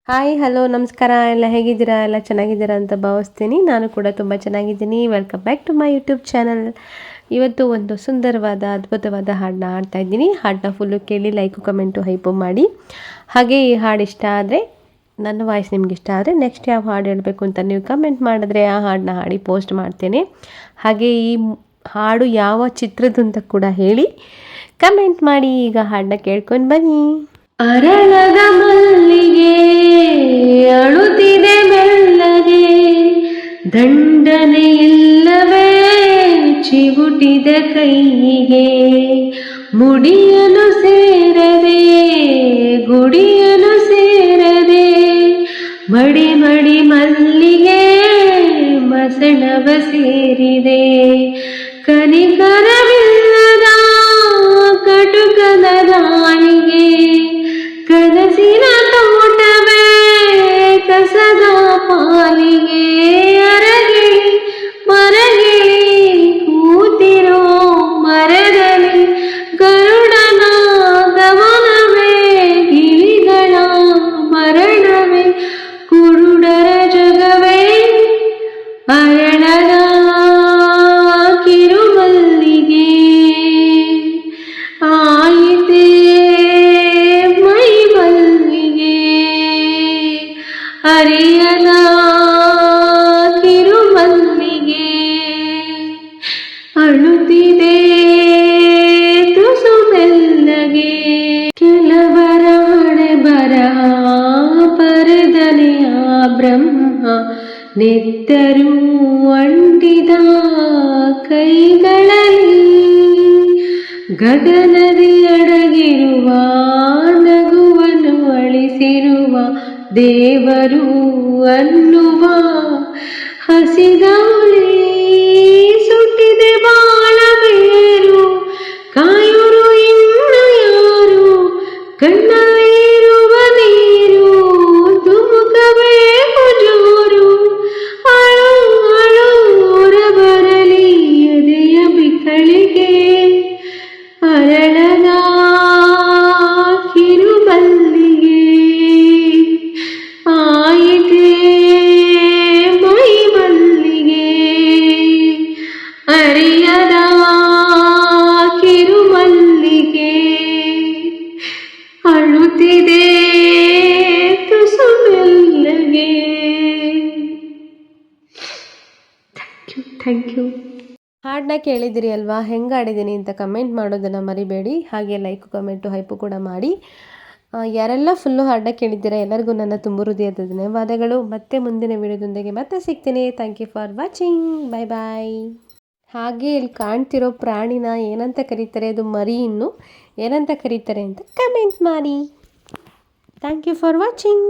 Hi hello ನಮಸ್ಕಾರ ಎಲ್ಲ ಹೇಗಿದ್ದೀರಾ ಎಲ್ಲ ಚೆನ್ನಾಗಿದ್ದೀರಾ ಅಂತ ಭಾವಿಸ್ತೀನಿ. ನಾನು ಕೂಡ ತುಂಬ ಚೆನ್ನಾಗಿದ್ದೀನಿ. Welcome back to my YouTube channel. ಇವತ್ತು ಒಂದು ಸುಂದರವಾದ ಅದ್ಭುತವಾದ ಹಾಡನ್ನ ಹಾಡ್ತಾ ಇದ್ದೀನಿ. ಹಾಡನ್ನ ಫುಲ್ಲು ಕೇಳಿ ಲೈಕು ಕಮೆಂಟು ಹೈಪು ಮಾಡಿ. ಹಾಗೆ ಈ ಹಾಡು ಇಷ್ಟ ಆದರೆ, ನನ್ನ ವಾಯ್ಸ್ ನಿಮ್ಗೆ ಇಷ್ಟ ಆದರೆ ನೆಕ್ಸ್ಟ್ ಯಾವ ಹಾಡು ಹೇಳಬೇಕು ಅಂತ ನೀವು ಕಮೆಂಟ್ ಮಾಡಿದ್ರೆ ಆ ಹಾಡನ್ನ ಹಾಡಿ ಪೋಸ್ಟ್ ಮಾಡ್ತೇನೆ. ಹಾಗೆ ಈ ಹಾಡು ಯಾವ ಚಿತ್ರದ್ದು ಅಂತ ಕೂಡ ಹೇಳಿ ಕಮೆಂಟ್ ಮಾಡಿ. ಈಗ ಹಾಡನ್ನ ಕೇಳ್ಕೊಂಡು ಬನ್ನಿ. ಅರಳದ ಮಲ್ಲಿಗೆ ಅಳುತ್ತಿದೆ ಮೆಲ್ಲಗೆ, ದಂಡನೆ ಇಲ್ಲವೇ ಚಿಗುಟಿದ ಕೈಗೆ, ಮುಡಿಯಲು ಸೇರದೆ ಗುಡಿಯಲು ಸೇರದೆ, ಮಡಿ ಮಡಿ ಮಲ್ಲಿಗೆ ಮಸಣವ ಸೇರಿದೆ, ಕನಿಕರವಿಲ್ಲದ ಕಟುಕದ ರಾಣಿಗೆ, ಕನಸಿನ ತೋಟವೇ ಕಸದ ಪಾಲಿಗೆ, ಅರಗಿಳಿ ಮರಗಿಳಿ ಕೂತಿರೋ ಮರದಲ್ಲಿ, ಗರುಡನ ಗಮನವೇ ಗಿಳಿಗಳ ಮರಣವೇ, ಕುರುಡರ ಜಗವೇ ಅರಳದ ಕಿರುಮಲ್ಲಿಗೆ, ಆಯಿತೇ ಅರಿಯದ ಕಿರುಮಲ್ಲಿಗೆ, ಅಳುತ್ತಿದೆ ತುಸು ಮೆಲ್ಲಗೆ, ಕೆಲವರ ಹಣೆ ಬರಹ ಬರೆದನೆಯ ಬ್ರಹ್ಮ, ನೆತ್ತರು ಅಂಟಿದ ಕೈಗಳಲ್ಲಿ, ಗಗನದಿ ಅಡಗಿರುವ ನಗುವನ್ನು ಅಳಿಸಿರುವ ದೇವರು ಅನ್ನುವ ಹಸಿಗಾಳಿ, ಸುಟ್ಟಿದೆ ಬಾಳಬೇರು, ಕಾಯುರು ಇನ್ನು ಯಾರು, ಕಣ್ಣಲ್ಲಿರುವ ನೀರು ತುಮುಕಬೇಕು ಜೋರು, ಅಳು ಅಳು ಹೊರ ಬರಲಿ ಎದೆಯ ಬಿಕ್ಕಳಿಗೆ, ಅರಳದ ಕಿರುಮಲ್ಲಿಗೆ, ಆಯಿತೇ ಮೈ ಮಲ್ಲಿಗೆ, ಅರಿಯದ ಕಿರುಮಲ್ಲಿಗೆ, ಅಳುತ್ತಿದೆ ತುಸು ಮೆಲ್ಲಗೆ. Thank you. ಹಾಡನ್ನ ಕೇಳಿದಿರಿ ಅಲ್ವಾ, ಹೆಂಗೆ ಆಡಿದ್ದೀನಿ ಅಂತ ಕಮೆಂಟ್ ಮಾಡೋದನ್ನು ಮರಿಬೇಡಿ. ಹಾಗೆ ಲೈಕು ಕಮೆಂಟು ಹೈಪು ಕೂಡ ಮಾಡಿ. ಯಾರೆಲ್ಲ ಫುಲ್ಲು ಹಾಡನ್ನ ಕೇಳಿದ್ದೀರಾ ಎಲ್ಲರಿಗೂ ನನ್ನ ತುಂಬ ಹೃದಯದ ಧನ್ಯವಾದಗಳು. ಮತ್ತೆ ಮುಂದಿನ ವಿಡಿಯೋದೊಂದಿಗೆ ಮತ್ತೆ ಸಿಗ್ತೀನಿ. Thank you for watching. Bye bye. ಹಾಗೆ ಇಲ್ಲಿ ಕಾಣ್ತಿರೋ ಪ್ರಾಣಿನ ಏನಂತ ಕರೀತಾರೆ, ಅದು ಮರಿ, ಇನ್ನು ಏನಂತ ಕರೀತಾರೆ ಅಂತ ಕಮೆಂಟ್ ಮಾಡಿ. Thank you for watching.